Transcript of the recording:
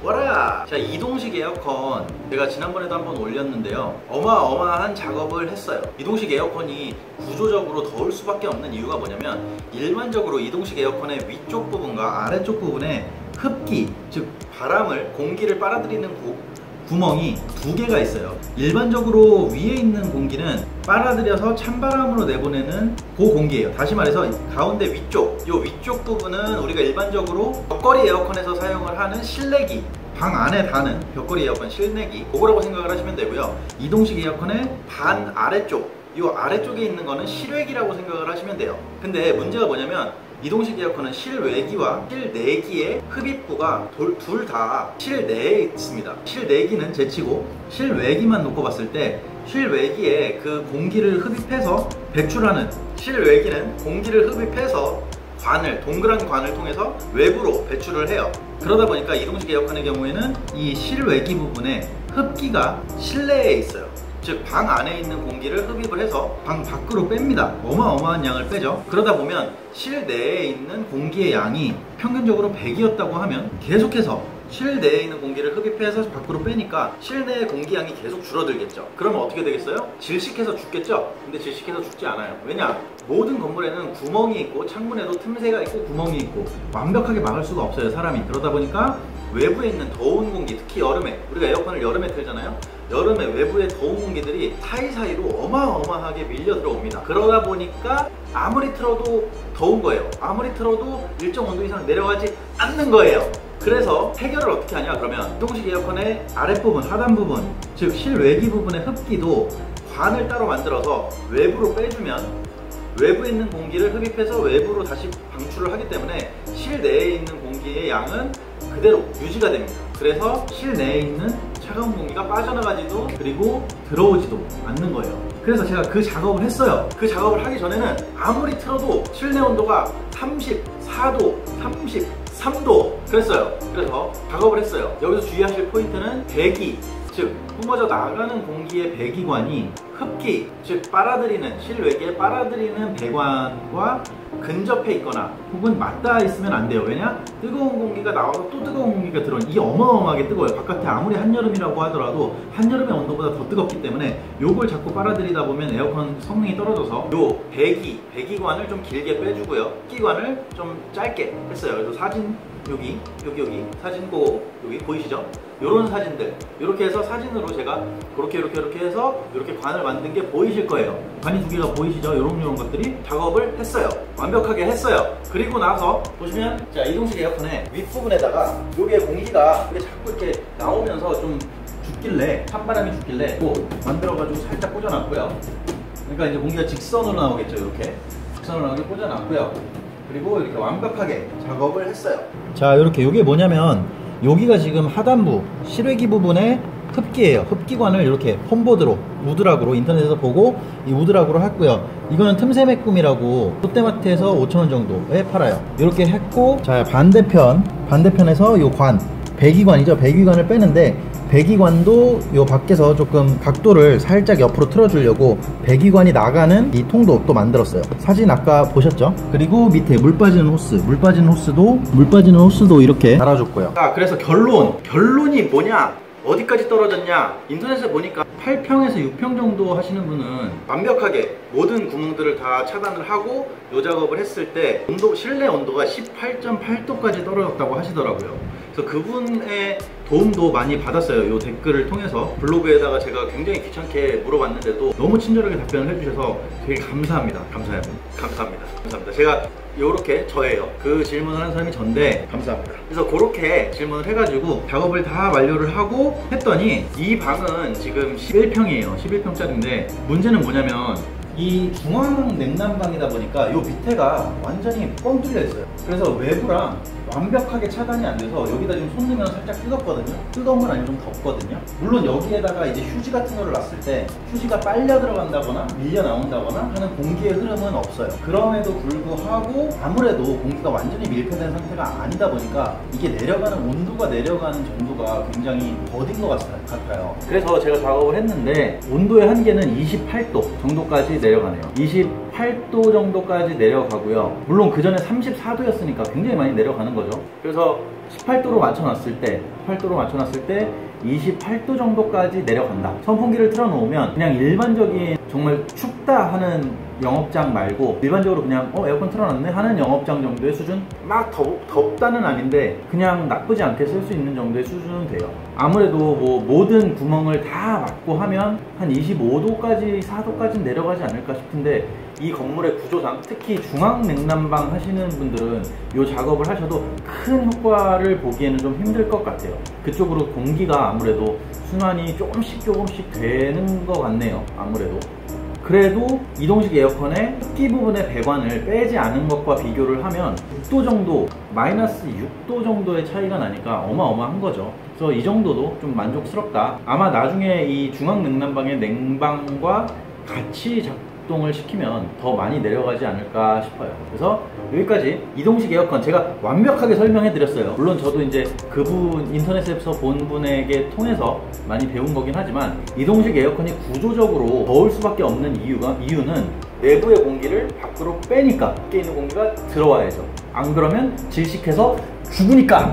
와라! 자, 이동식 에어컨 제가 지난번에도 한번 올렸는데요, 어마어마한 작업을 했어요. 이동식 에어컨이 구조적으로 더울 수밖에 없는 이유가 뭐냐면, 일반적으로 이동식 에어컨의 위쪽 부분과 아래쪽 부분에 흡기, 즉 바람을, 공기를 빨아들이는 구멍이 두 개가 있어요. 일반적으로 위에 있는 공기는 빨아들여서 찬바람으로 내보내는 그 공기예요. 다시 말해서 가운데 위쪽, 이 위쪽 부분은 우리가 일반적으로 벽걸이 에어컨에서 사용을 하는 실내기, 방 안에 다는 벽걸이 에어컨 실내기, 그거라고 생각을 하시면 되고요. 이동식 에어컨의 반 아래쪽, 이 아래쪽에 있는 거는 실외기라고 생각을 하시면 돼요. 근데 문제가 뭐냐면, 이동식 에어컨은 실외기와 실내기의 흡입구가 둘 다 실내에 있습니다. 실내기는 제치고 실외기만 놓고 봤을 때, 실외기에 그 공기를 흡입해서 배출하는, 실외기는 공기를 흡입해서 관을, 동그란 관을 통해서 외부로 배출을 해요. 그러다 보니까 이동식 에어컨의 경우에는 이 실외기 부분에 흡기가 실내에 있어요. 즉 방 안에 있는 공기를 흡입을 해서 방 밖으로 뺍니다. 어마어마한 양을 빼죠. 그러다 보면 실내에 있는 공기의 양이 평균적으로 100이었다고 하면, 계속해서 실내에 있는 공기를 흡입해서 밖으로 빼니까 실내의 공기양이 계속 줄어들겠죠. 그러면 어떻게 되겠어요? 질식해서 죽겠죠? 근데 질식해서 죽지 않아요. 왜냐? 모든 건물에는 구멍이 있고, 창문에도 틈새가 있고 구멍이 있고, 완벽하게 막을 수가 없어요, 사람이. 그러다 보니까 외부에 있는 더운 공기, 특히 여름에, 우리가 에어컨을 여름에 틀잖아요. 여름에 외부의 더운 공기들이 사이사이로 어마어마하게 밀려 들어옵니다. 그러다 보니까 아무리 틀어도 더운 거예요. 아무리 틀어도 일정 온도 이상 내려가지 않는 거예요. 그래서 해결을 어떻게 하냐 그러면, 이동식 에어컨의 아랫부분, 하단 부분, 즉 실외기 부분의 흡기도 관을 따로 만들어서 외부로 빼주면, 외부에 있는 공기를 흡입해서 외부로 다시 방출을 하기 때문에 실내에 있는 공기의 양은 그대로 유지가 됩니다. 그래서 실내에 있는 차가운 공기가 빠져나가지도, 그리고 들어오지도 않는 거예요. 그래서 제가 그 작업을 했어요. 그 작업을 하기 전에는 아무리 틀어도 실내 온도가 34도, 33도 그랬어요. 그래서 작업을 했어요. 여기서 주의하실 포인트는 배기, 즉 뿜어져 나가는 공기의 배기관이 흡기, 즉 빨아들이는, 실외기에 빨아들이는 배관과 근접해 있거나 혹은 맞닿아 있으면 안 돼요. 왜냐? 뜨거운 공기가 나와서 또 뜨거운 공기가 들어오는, 이게 어마어마하게 뜨거워요. 바깥에 아무리 한여름이라고 하더라도 한여름의 온도보다 더 뜨겁기 때문에 요걸 자꾸 빨아들이다 보면 에어컨 성능이 떨어져서 요 배기관을 좀 길게 빼주고요, 흡기관을 좀 짧게 했어요. 그래서 사진 여기 사진 여기 보이시죠? 요런 사진들, 이렇게 해서 사진으로 제가 이렇게 해서 이렇게 관을 만든 게 보이실 거예요. 관이 두 개가 보이시죠? 요런 것들이 작업을 했어요. 완벽하게 했어요. 그리고 나서 보시면, 자, 이동식 에어컨의 윗부분에다가 요게 공기가 이게 자꾸 이렇게 나오면서 좀 죽길래, 찬바람이 죽길래 만들어가지고 살짝 꽂아놨고요. 그러니까 이제 공기가 직선으로 나오겠죠. 이렇게 직선으로 나오게 꽂아놨고요. 그리고 이렇게 완벽하게 작업을 했어요. 자, 이렇게 요게 뭐냐면, 여기가 지금 하단부 실외기 부분의 흡기예요. 흡기관을 이렇게 폼보드로, 우드락으로 인터넷에서 보고 이 우드락으로 했고요. 이거는 틈새 메꿈이라고 롯데마트에서 5,000원 정도에 팔아요. 이렇게 했고, 자, 반대편에서 요 관, 배기관이죠. 배기관을 빼는데, 배기관도 요 밖에서 조금 각도를 살짝 옆으로 틀어주려고 배기관이 나가는 이 통도 또 만들었어요. 사진 아까 보셨죠? 그리고 밑에 물 빠지는 호스도 이렇게 달아줬고요. 자, 그래서 결론이 뭐냐? 어디까지 떨어졌냐? 인터넷에 보니까 8평에서 6평 정도 하시는 분은 완벽하게 모든 구멍들을 다 차단을 하고 요 작업을 했을 때 실내 온도가 18.8도까지 떨어졌다고 하시더라고요. 그래서 그분의 도움도 많이 받았어요. 요 댓글을 통해서. 블로그에다가 제가 굉장히 귀찮게 물어봤는데도 너무 친절하게 답변을 해주셔서 되게 감사합니다. 감사합니다. 제가 요렇게 저예요. 그 질문을 한 사람이 전데 감사합니다. 그래서 그렇게 질문을 해가지고 작업을 다 완료를 하고 했더니, 이 방은 지금 11평이에요. 11평짜리인데 문제는 뭐냐면, 이 중앙 냉난방이다 보니까 요 밑에가 완전히 뻥 뚫려 있어요. 그래서 외부랑 완벽하게 차단이 안 돼서 여기다 지금 손 넣으면 살짝 뜨겁거든요. 뜨거운 건 아니고 좀 덥거든요. 물론 여기에다가 이제 휴지 같은 거를 놨을 때 휴지가 빨려 들어간다거나 밀려 나온다거나 하는 공기의 흐름은 없어요. 그럼에도 불구하고 아무래도 공기가 완전히 밀폐된 상태가 아니다 보니까 이게 내려가는 온도가 내려가는 정도가 굉장히 더딘 것 같아요. 그래서 제가 작업을 했는데 온도의 한계는 28도 정도까지 내려가네요. 28도 정도까지 내려가고요. 물론 그 전에 34도였으니까 굉장히 많이 내려가는 거죠. 그래서 18도로 맞춰놨을 때 28도 정도까지 내려간다. 선풍기를 틀어놓으면 그냥 일반적인 정말 춥다 하는 영업장 말고 일반적으로 그냥 에어컨 틀어놨네 하는 영업장 정도의 수준? 막 덥다는 아닌데 그냥 나쁘지 않게 쓸 수 있는 정도의 수준은 돼요. 아무래도 뭐 모든 구멍을 다 막고 하면 한 25도까지 4도까지 내려가지 않을까 싶은데 이 건물의 구조상 특히 중앙 냉난방 하시는 분들은 이 작업을 하셔도 큰 효과를 보기에는 좀 힘들 것 같아요. 그쪽으로 공기가 아무래도 순환이 조금씩 되는 것 같네요. 아무래도 그래도 이동식 에어컨의 흡기 부분의 배관을 빼지 않은 것과 비교를 하면 6도 정도, 마이너스 6도 정도의 차이가 나니까 어마어마한 거죠. 그래서 이 정도도 좀 만족스럽다. 아마 나중에 이 중앙 냉난방의 냉방과 같이 작동을 시키면 더 많이 내려가지 않을까 싶어요. 그래서 여기까지 이동식 에어컨 제가 완벽하게 설명해 드렸어요. 물론 저도 이제 그분 인터넷에서 본 분에게 통해서 많이 배운 거긴 하지만 이동식 에어컨이 구조적으로 더울 수밖에 없는 이유는 내부의 공기를 밖으로 빼니까 밖에 있는 공기가 들어와야죠. 안 그러면 질식해서 죽으니까.